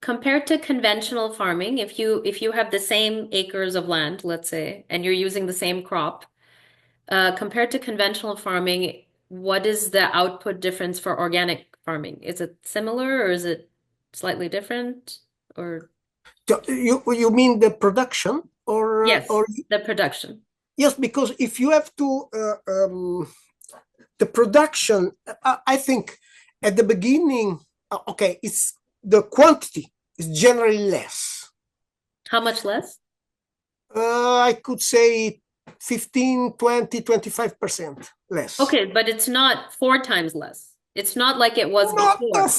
compared to conventional farming, if you have the same acres of land, let's say, and you're using the same crop, compared to conventional farming, what is the output difference for organic farming? Is it similar or is it slightly different? Or So you mean the production yes, or the production. yes, because if you have to the production, I think at the beginning, okay, it's the quantity is generally less. How much less? I could say 15, 20, 25% less. Okay, but it's not four times less. It's not like it was Not before.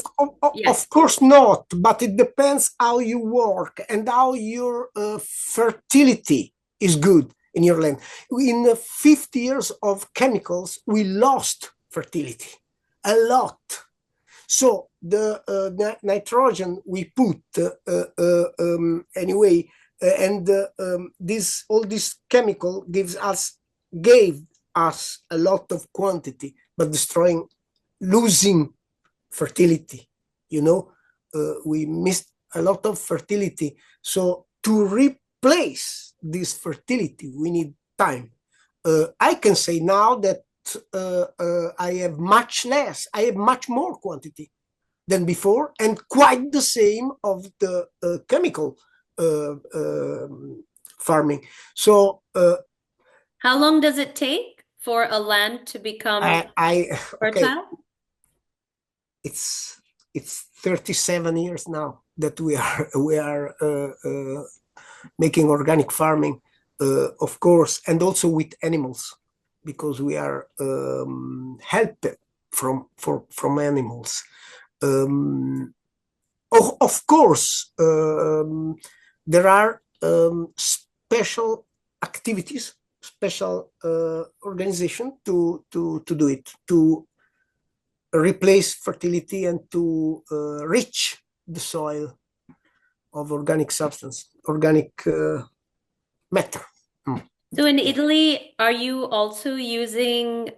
of Yes. course not, but it depends how you work and how your fertility is good in your land. In 50 years of chemicals, we lost fertility a lot. So the nitrogen we put anyway, and this all this chemical gave us a lot of quantity, but destroying, losing fertility. You know, we missed a lot of fertility. So to replace this fertility, we need time. I can say now that I have much less, I have much more quantity than before, and quite the same of the chemical farming. So How long does it take for a land to become okay, fertile? it's 37 years now that we are making organic farming, of course, and also with animals, because we are helped from animals. Of course, there are special activities, special organization to do it, to replace fertility and to reach the soil of organic substance, organic matter. Mm. So in Italy, are you also using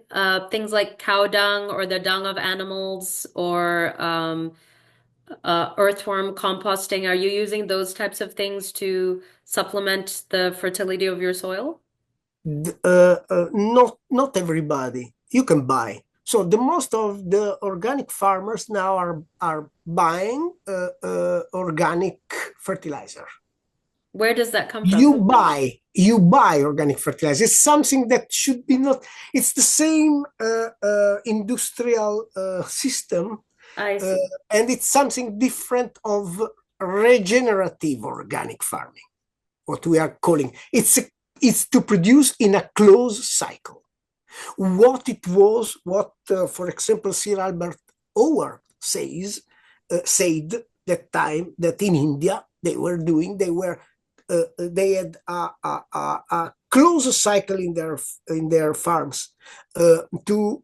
things like cow dung or the dung of animals or earthworm composting? Are you using those types of things to supplement the fertility of your soil? Not everybody you can buy. So the most of the organic farmers now are buying organic fertilizer. Where does that come from? You buy organic fertilizer. It's something that should be not. It's the same industrial system, I uh, see. and it's something different of regenerative organic farming. What we are calling it's to produce in a closed cycle. For example, Sir Albert Howard said that time that in India they had a closed cycle in their farms to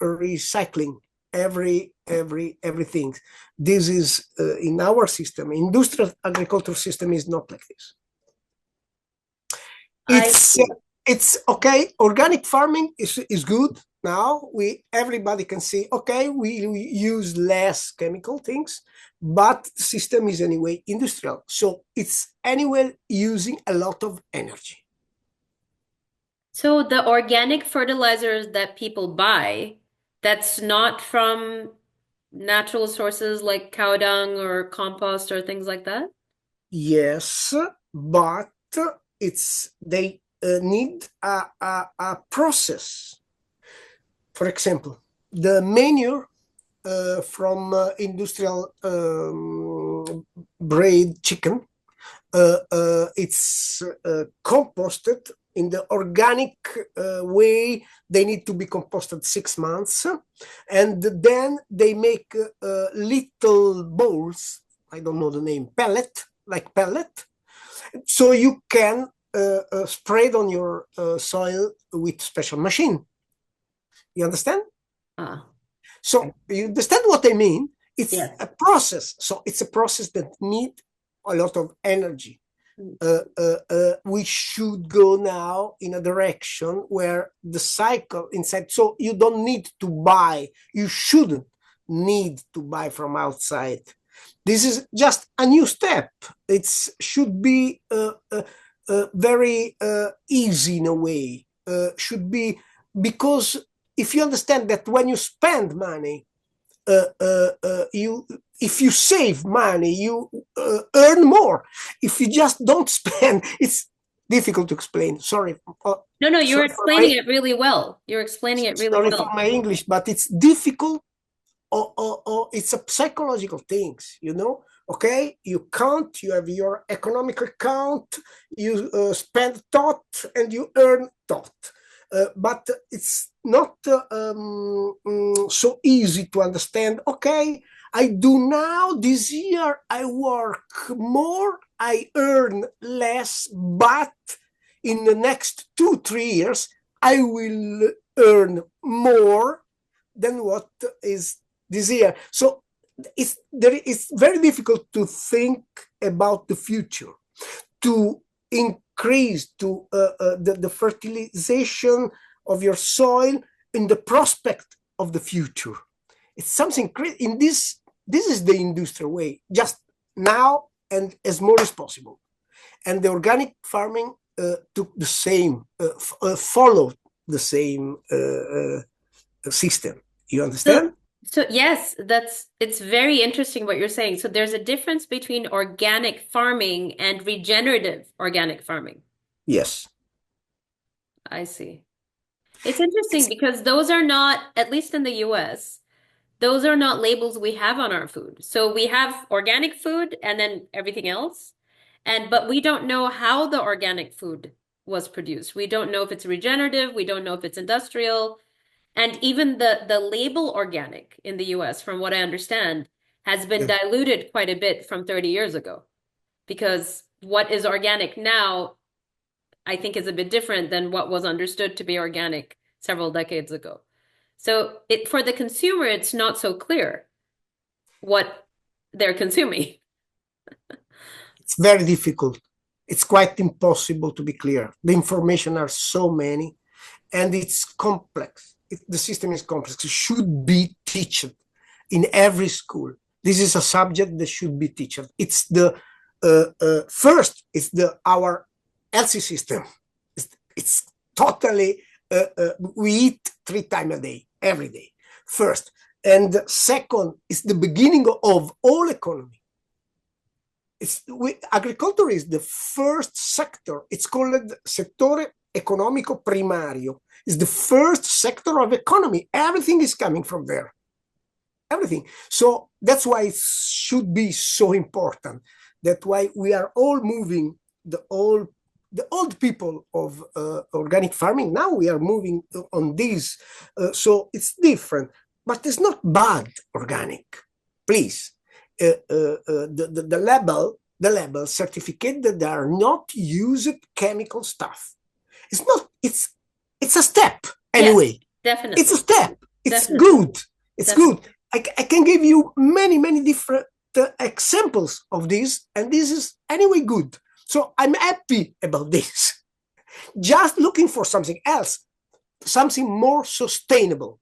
recycling everything. This is in our system. Industrial agriculture system is not like this. I It's see. it's okay. Organic farming is good. Now everybody can see, okay, we use less chemical things, but the system is anyway industrial. So it's anyway using a lot of energy. So the organic fertilizers that people buy, that's not from natural sources like cow dung or compost or things like that? Yes, but it's they need a process. For example, the manure from industrial bred chicken, it's composted in the organic way. They need to be composted 6 months, and then they make little bowls. I don't know the name, like pellet, so you can spread on your soil with special machine. You understand? Ah, So you understand what I mean? It's yes. a process. So it's a process that need a lot of energy. We should go now in a direction where the cycle inside. So you don't need to buy. You shouldn't need to buy from outside. This is just a new step. It should be very easy in a way. Should be, because if you understand that when you spend money, you if you save money, you earn more. If you just don't spend, it's difficult to explain. Sorry. No, no, you're Sorry for explaining my it really well. You're explaining it really sorry for well. my English, but it's difficult, or it's a psychological things, Okay, you count, you have your economic account, you spend thought and you earn thought. But it's not so easy to understand. Okay, I do now, this year I work more, I earn less, but in the next 2 3 years I will earn more than what is this year. So it's very difficult to think about the future, to increase to the fertilization of your soil in the prospect of the future. It's something in this. This is the industrial way, just now and as more as possible. And the organic farming took the same, followed the same system. You So, understand? so yes, it's very interesting what you're saying. So there's a difference between organic farming and regenerative organic farming. Yes. I see. It's interesting It's because those are not, at least in the US, those are not labels we have on our food. So we have organic food and then everything else. But we don't know how the organic food was produced. We don't know if it's regenerative, we don't know if it's industrial. And even the label organic in the US, from what I understand, has been yeah. diluted quite a bit from 30 years ago. Because what is organic now, I think, is a bit different than what was understood to be organic several decades ago. So for the consumer, it's not so clear what they're consuming. It's very difficult. It's quite impossible to be clear. The information are so many, and it's complex. The system is complex. It should be taught in every school. This is a subject that should be taught. It's the first. It's our healthy system. It's totally. We eat 3 times a day, every day. First, and second is the beginning of all economy. Agriculture is the first sector. It's called settore economico primario. It's the first sector of economy. Everything is coming from there. Everything. So that's why it should be so important. That's why we are all moving, the old people of organic farming. Now we are moving on this. So it's different, but it's not bad organic. Please. The label certificate that they are not used chemical stuff. It's not. It's a step Yes, anyway. definitely. It's a step. It's Definitely. good. It's Definitely. good. I can give you many different examples of this, and this is anyway good. So I'm happy about this. Just looking for something else, something more sustainable.